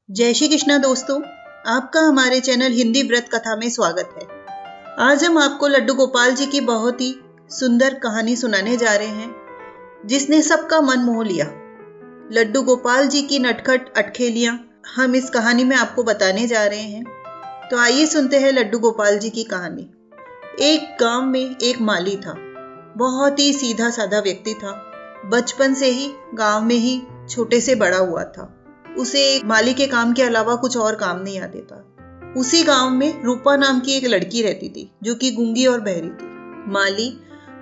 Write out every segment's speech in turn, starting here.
जय श्री कृष्णा दोस्तों, आपका हमारे चैनल हिंदी व्रत कथा में स्वागत है। आज हम आपको लड्डू गोपाल जी की बहुत ही सुंदर कहानी सुनाने जा रहे हैं, जिसने सबका मन मोह लिया। लड्डू गोपाल जी की नटखट अटखेलियां हम इस कहानी में आपको बताने जा रहे हैं। तो आइए सुनते हैं लड्डू गोपाल जी की कहानी। एक गांव में एक माली था। बहुत ही सीधा साधा व्यक्ति था। बचपन से ही गांव में ही छोटे से बड़ा हुआ था। उसे माली के काम के अलावा कुछ और काम नहीं आते था। उसी गांव में रूपा नाम की एक लड़की रहती थी, जो कि गूंगी और बहरी थी। माली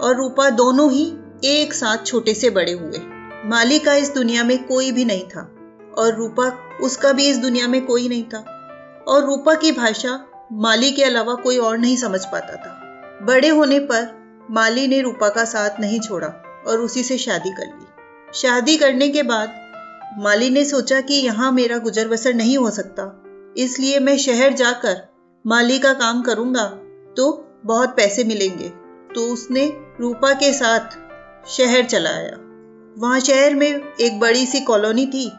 और रूपा दोनों ही एक साथ छोटे से बड़े हुए। माली का इस दुनिया में कोई भी नहीं था और रूपा उसका भी इस दुनिया में कोई नहीं था। और रूपा की भाषा माली के अलावा कोई और नहीं समझ पाता था। बड़े होने पर माली ने रूपा का साथ नहीं छोड़ा और उसी से शादी कर ली। शादी करने के बाद माली ने सोचा कि यहाँ मेरा गुजर बसर नहीं हो सकता, इसलिए मैं शहर जाकर माली का काम करूंगा तो बहुत पैसे मिलेंगे। तो उसने रूपा के साथ शहर चला आया। वहाँ शहर में एक बड़ी सी कॉलोनी थी,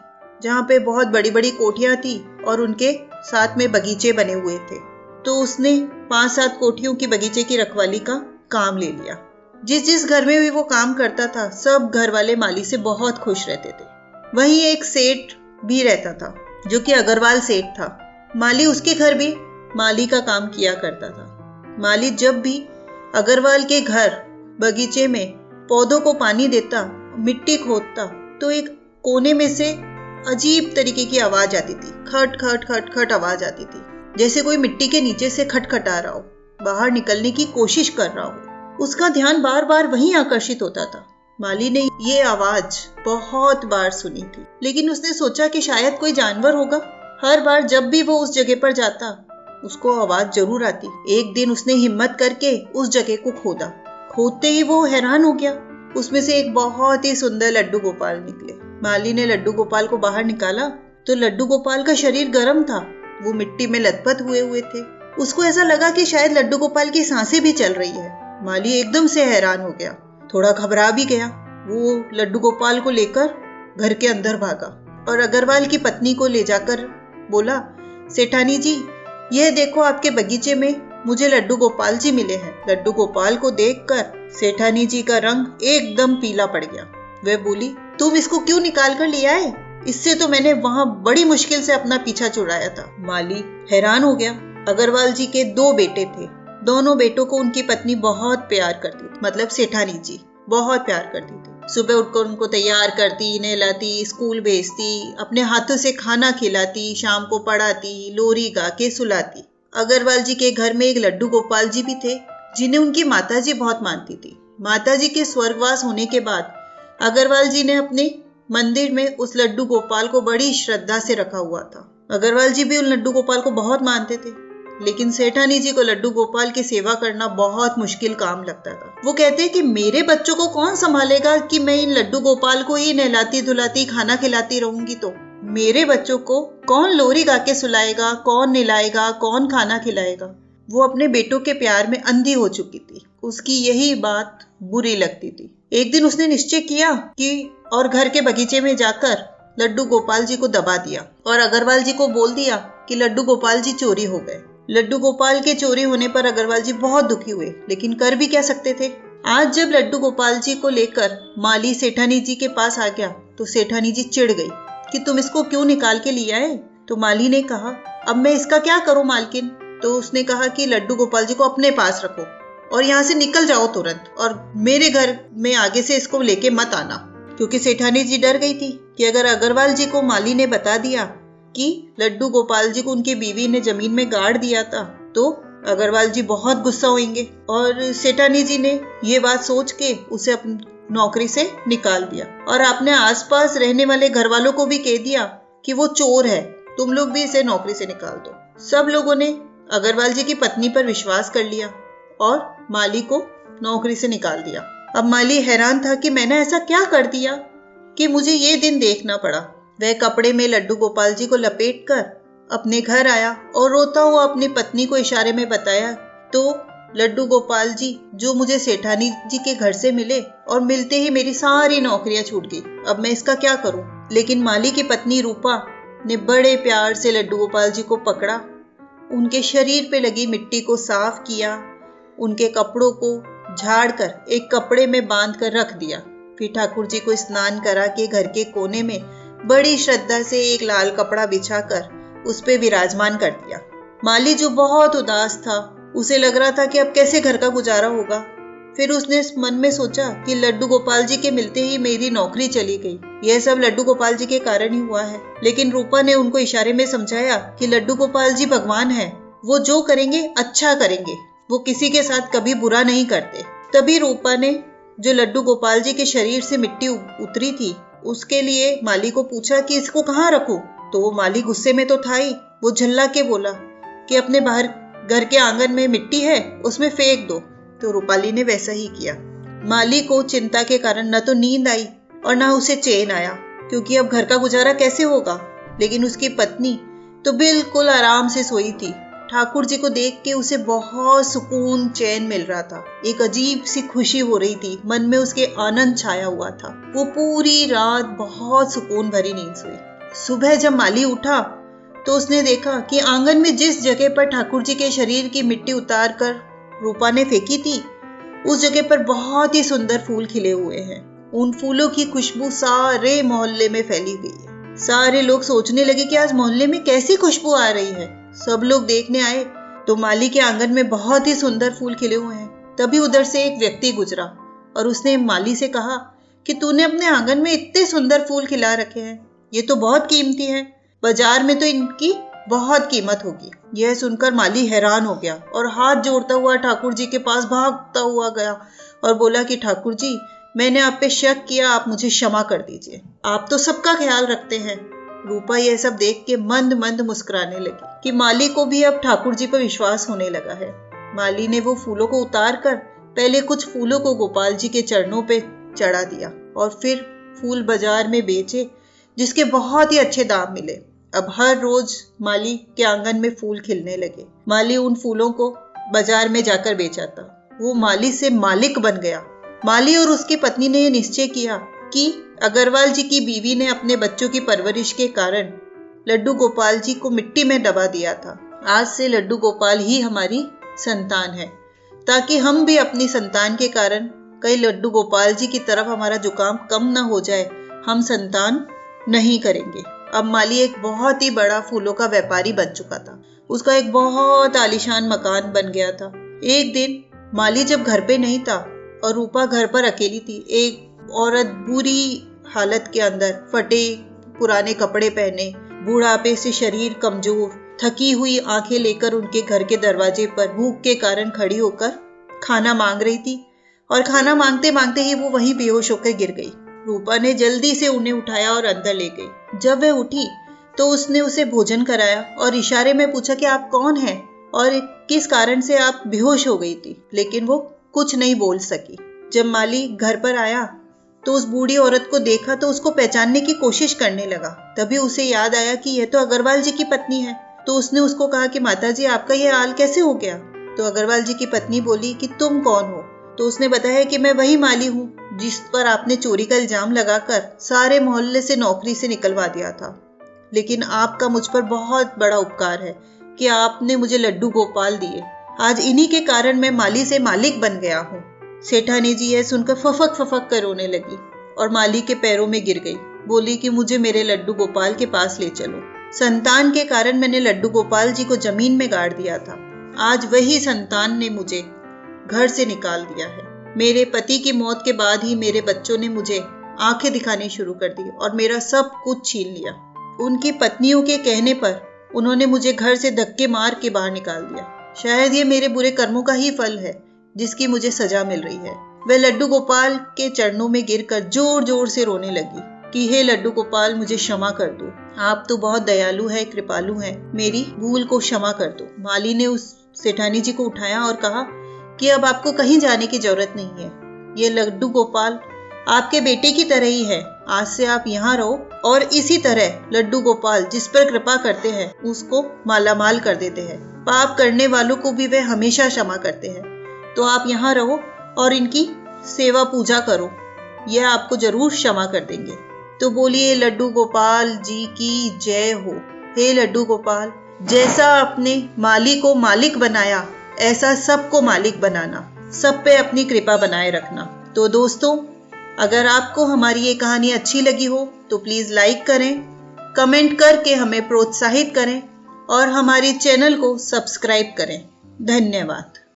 जहाँ पे बहुत बड़ी बड़ी कोठियाँ थी और उनके साथ में बगीचे बने हुए थे। तो उसने 5-7 कोठियों की बगीचे की रखवाली का काम ले लिया। जिस जिस घर में भी वो काम करता था, सब घर वाले माली से बहुत खुश रहते थे। वहीं एक सेठ भी रहता था, जो कि अग्रवाल सेठ था। माली उसके घर भी माली का काम किया करता था। माली जब भी अग्रवाल के घर बगीचे में पौधों को पानी देता, मिट्टी खोदता, तो एक कोने में से अजीब तरीके की आवाज आती थी। खट खट खट खट आवाज आती थी, जैसे कोई मिट्टी के नीचे से खटखटा रहा हो, बाहर निकलने की कोशिश कर रहा हो। उसका ध्यान बार बार वहीं आकर्षित होता था। माली ने ये आवाज बहुत बार सुनी थी, लेकिन उसने सोचा कि शायद कोई जानवर होगा। हर बार जब भी वो उस जगह पर जाता, उसको आवाज जरूर आती। एक दिन उसने हिम्मत करके उस जगह को खोदा। खोदते ही वो हैरान हो गया। उसमें से एक बहुत ही सुंदर लड्डू गोपाल निकले। माली ने लड्डू गोपाल को बाहर निकाला तो लड्डू गोपाल का शरीर गर्म था। वो मिट्टी में लथपथ हुए थे। उसको ऐसा लगा कि शायद लड्डू गोपाल की सांसें भी चल रही है। माली एकदम से हैरान हो गया, थोड़ा घबरा भी गया। वो लड्डू गोपाल को लेकर घर के अंदर भागा और अग्रवाल की पत्नी को ले जाकर बोला, सेठानी जी, यह देखो आपके बगीचे में मुझे लड्डू गोपाल जी मिले हैं। लड्डू गोपाल को देखकर सेठानी जी का रंग एकदम पीला पड़ गया। वह बोली, तुम इसको क्यों निकाल कर ले आए? इससे तो मैंने वहां बड़ी मुश्किल से अपना पीछा छुड़ाया था। माली हैरान हो गया। अग्रवाल जी के 2 बेटे थे। दोनों बेटों को उनकी पत्नी बहुत प्यार करती थी, मतलब सेठानी जी बहुत प्यार करती थी। सुबह उठकर उनको तैयार करती, नहलाती, स्कूल भेजती, अपने हाथों से खाना खिलाती, शाम को पढ़ाती, लोरी गा के सुलाती। अग्रवाल जी के घर में एक लड्डू गोपाल जी भी थे, जिन्हें उनकी माताजी बहुत मानती थी। माताजी के स्वर्गवास होने के बाद अग्रवाल जी ने अपने मंदिर में उस लड्डू गोपाल को बड़ी श्रद्धा से रखा हुआ था। अग्रवाल जी भी उन लड्डू गोपाल को बहुत मानते थे, लेकिन सेठानी जी को लड्डू गोपाल की सेवा करना बहुत मुश्किल काम लगता था। वो कहते हैं कि मेरे बच्चों को कौन संभालेगा कि मैं इन लड्डू गोपाल को ही नहलाती धुलाती खाना खिलाती रहूंगी, तो मेरे बच्चों को कौन लोरी गा के सुलाएगा, कौन नहलाएगा, कौन खाना खिलाएगा। वो अपने बेटों के प्यार में अंधी हो चुकी थी। उसकी यही बात बुरी लगती थी। एक दिन उसने निश्चय किया कि और घर के बगीचे में जाकर लड्डू गोपाल जी को दबा दिया और अग्रवाल जी को बोल दिया कि लड्डू गोपाल जी चोरी हो गए। लड्डू गोपाल के चोरी होने पर अग्रवाल जी बहुत दुखी हुए, लेकिन कर भी क्या सकते थे। आज जब लड्डू गोपाल जी को लेकर माली सेठानी जी के पास आ गया, तो सेठानी जी चिढ़ गई कि तुम इसको क्यों निकाल के ले आए। तो माली ने कहा, अब मैं इसका क्या करूं मालकिन। तो उसने कहा कि लड्डू गोपाल जी को अपने पास रखो और यहाँ से निकल जाओ तुरंत, और मेरे घर में आगे से इसको लेके मत आना। क्योंकि सेठानी जी डर गई थी कि अगर अग्रवाल जी को माली ने बता दिया कि लड्डू गोपाल जी को उनकी बीवी ने जमीन में गाड़ दिया था, तो अग्रवाल जी बहुत गुस्सा होंगे। और सेठानी जी ने ये बात सोच के उसे अपनी नौकरी से निकाल दिया और अपने आसपास रहने वाले घर वालों को भी कह दिया कि वो चोर है, तुम लोग भी इसे नौकरी से निकाल दो। सब लोगों ने अग्रवाल जी की पत्नी पर विश्वास कर लिया और माली को नौकरी से निकाल दिया। अब माली हैरान था कि मैंने ऐसा क्या कर दिया कि मुझे ये दिन देखना पड़ा। वह कपड़े में लड्डू गोपाल जी को लपेटकर अपने घर आया और रोता हुआ अपनी पत्नी को इशारे में बताया, तो लड्डू गोपाल जी जो मुझे सेठानी जी के घर से मिले और मिलते ही मेरी सारी नौकरियां छूट गई। अब मैं इसका क्या करूं। लेकिन माली की पत्नी रूपा ने बड़े प्यार से लड्डू गोपाल जी को पकड़ा, उनके शरीर पे लगी मिट्टी को साफ किया, उनके कपड़ों को झाड़कर एक कपड़े में बांध कर रख दिया। फिर ठाकुर जी को स्नान करा के घर के कोने में बड़ी श्रद्धा से एक लाल कपड़ा बिछाकर उस पे विराजमान कर दिया। माली जो बहुत उदास था, उसे लग रहा था कि अब कैसे घर का गुजारा होगा। फिर उसने मन में सोचा कि लड्डू गोपाल जी के मिलते ही मेरी नौकरी चली गई, यह सब लड्डू गोपाल जी के कारण ही हुआ है। लेकिन रूपा ने उनको इशारे में समझाया कि लड्डू गोपाल जी भगवान है, वो जो करेंगे अच्छा करेंगे, वो किसी के साथ कभी बुरा नहीं करते। तभी रूपा ने जो लड्डू गोपाल जी के शरीर से मिट्टी उतरी थी, उसके लिए माली को पूछा कि इसको कहाँ रखूं। तो वो माली गुस्से में तो था ही, वो झल्ला के बोला कि अपने बाहर घर के आंगन में मिट्टी है, उसमें फेंक दो। तो रूपाली ने वैसा ही किया। माली को चिंता के कारण न तो नींद आई और न उसे चैन आया, क्योंकि अब घर का गुजारा कैसे होगा। लेकिन उसकी पत्नी तो बिल्कुल आराम से सोई थी। ठाकुर जी को देख के उसे बहुत सुकून चैन मिल रहा था, एक अजीब सी खुशी हो रही थी, मन में उसके आनंद छाया हुआ था। वो पूरी रात बहुत सुकून भरी नींद सोई। सुबह जब माली उठा तो उसने देखा कि आंगन में जिस जगह पर ठाकुर जी के शरीर की मिट्टी उतार कर रूपा ने फेंकी थी, उस जगह पर बहुत ही सुंदर फूल खिले हुए हैं। उन फूलों की खुशबू सारे मोहल्ले में फैली गई है। सारे लोग सोचने लगे कि आज मोहल्ले में कैसी खुशबू आ रही है। सब लोग देखने आए तो माली के आंगन में बहुत ही सुंदर फूल खिले हुए हैं। तभी उधर से एक व्यक्ति गुजरा और उसने माली से कहा कि तूने अपने आंगन में इतने सुंदर फूल खिला रखे हैं, ये तो बहुत कीमती है, बाजार में तो इनकी बहुत कीमत होगी। यह सुनकर माली हैरान हो गया और हाथ जोड़ता हुआ ठाकुर जी के पास भागता हुआ गया और बोला कि ठाकुर जी, मैंने आप पे शक किया, आप मुझे क्षमा कर दीजिए, आप तो सबका ख्याल रखते हैं। रूपा यह सब देख के मंद मंद मुस्कुराने लगी कि माली को भी अब ठाकुर जी पर विश्वास होने लगा है। माली ने वो फूलों को उतार कर पहले कुछ फूलों को गोपाल जी के चरणों पे चढ़ा दिया और फिर फूल बाजार में बेचे, जिसके बहुत ही अच्छे दाम मिले। अब हर रोज माली के आंगन में फूल खिलने लगे। माली उन फूलों को बाजार में जाकर बेचा। वो माली से मालिक बन गया। माली और उसकी पत्नी ने यह निश्चय किया कि अग्रवाल जी की बीवी ने अपने बच्चों की परवरिश के कारण लड्डू गोपाल जी को मिट्टी में दबा दिया था। आज से लड्डू गोपाल ही हमारी संतान है, ताकि हम भी अपनी संतान के कारण कहीं लड्डू गोपाल जी की तरफ हमारा झुकाव कम न हो जाए, हम संतान नहीं करेंगे। अब माली एक बहुत ही बड़ा फूलों का व्यापारी बन चुका था। उसका एक बहुत आलीशान मकान बन गया था। एक दिन माली जब घर पे नहीं था और रूपा घर पर अकेली थी, एक औरत बुरी हालत के अंदर, फटे पुराने कपड़े पहने, बुढ़ापे से शरीर कमजोर, थकी हुई आंखें लेकर उनके घर के दरवाजे पर भूख के कारण खड़ी होकर खाना मांग रही थी और खाना मांगते मांगते ही वो वहीं बेहोश होकर गिर गई। रूपा ने जल्दी से उन्हें उठाया और अंदर ले गई। जब वह उठी तो उसने उसे भोजन कराया और इशारे में पूछा कि आप कौन हैं और किस कारण से आप बेहोश हो गई थी, लेकिन वो कुछ नहीं बोल सकी। जब माली घर पर आया तो उस बूढ़ी औरत को देखा तो उसको पहचानने की कोशिश करने लगा। तभी उसे याद आया कि यह तो अग्रवाल जी की पत्नी है। तो उसने उसको कहा कि माताजी, आपका यह हाल कैसे हो गया। तो अग्रवाल जी की पत्नी बोली कि तुम कौन हो। तो उसने बताया कि मैं वही माली हूँ जिस पर आपने चोरी का इल्जाम लगाकर सारे मोहल्ले से नौकरी से निकलवा दिया था। लेकिन आपका मुझ पर बहुत बड़ा उपकार है कि आपने मुझे लड्डू गोपाल दिए। आज इन्हीं के कारण मैं माली से मालिक बन गया हूँ। सेठानी जी यह सुनकर फफक फफक कर रोने लगी और माली के पैरों में गिर गई। बोली कि मुझे मेरे लड्डू गोपाल के पास ले चलो। संतान के कारण मैंने लड्डू गोपाल जी को जमीन में गाड़ दिया था। आज वही संतान ने मुझे घर से निकाल दिया है। मेरे पति की मौत के बाद ही मेरे बच्चों ने मुझे आंखें दिखानी शुरू कर दी और मेरा सब कुछ छीन लिया। उनकी पत्नियों के कहने पर उन्होंने मुझे घर से धक्के मार के बाहर निकाल दिया। शायद ये मेरे बुरे कर्मों का ही फल है जिसकी मुझे सजा मिल रही है। वह लड्डू गोपाल के चरणों में गिरकर जोर जोर से रोने लगी कि हे लड्डू गोपाल, मुझे क्षमा कर दो। आप तो बहुत दयालु है, कृपालु है, मेरी भूल को क्षमा कर दो। माली ने उस सेठानी जी को उठाया और कहा कि अब आपको कहीं जाने की जरूरत नहीं है। ये लड्डू गोपाल आपके बेटे की तरह ही है। आज से आप यहाँ रहो और इसी तरह लड्डू गोपाल जिस पर कृपा करते हैं उसको मालामाल कर देते हैं। पाप करने वालों को भी वे हमेशा क्षमा करते हैं। तो आप यहाँ रहो और इनकी सेवा पूजा करो, यह आपको जरूर क्षमा कर देंगे। तो बोलिए लड्डू गोपाल जी की जय हो। हे लड्डू गोपाल, जैसा आपने माली को मालिक बनाया, ऐसा सबको मालिक बनाना, सब पे अपनी कृपा बनाए रखना। तो दोस्तों, अगर आपको हमारी ये कहानी अच्छी लगी हो तो प्लीज लाइक करें, कमेंट करके हमें प्रोत्साहित करें और हमारे चैनल को सब्सक्राइब करें। धन्यवाद।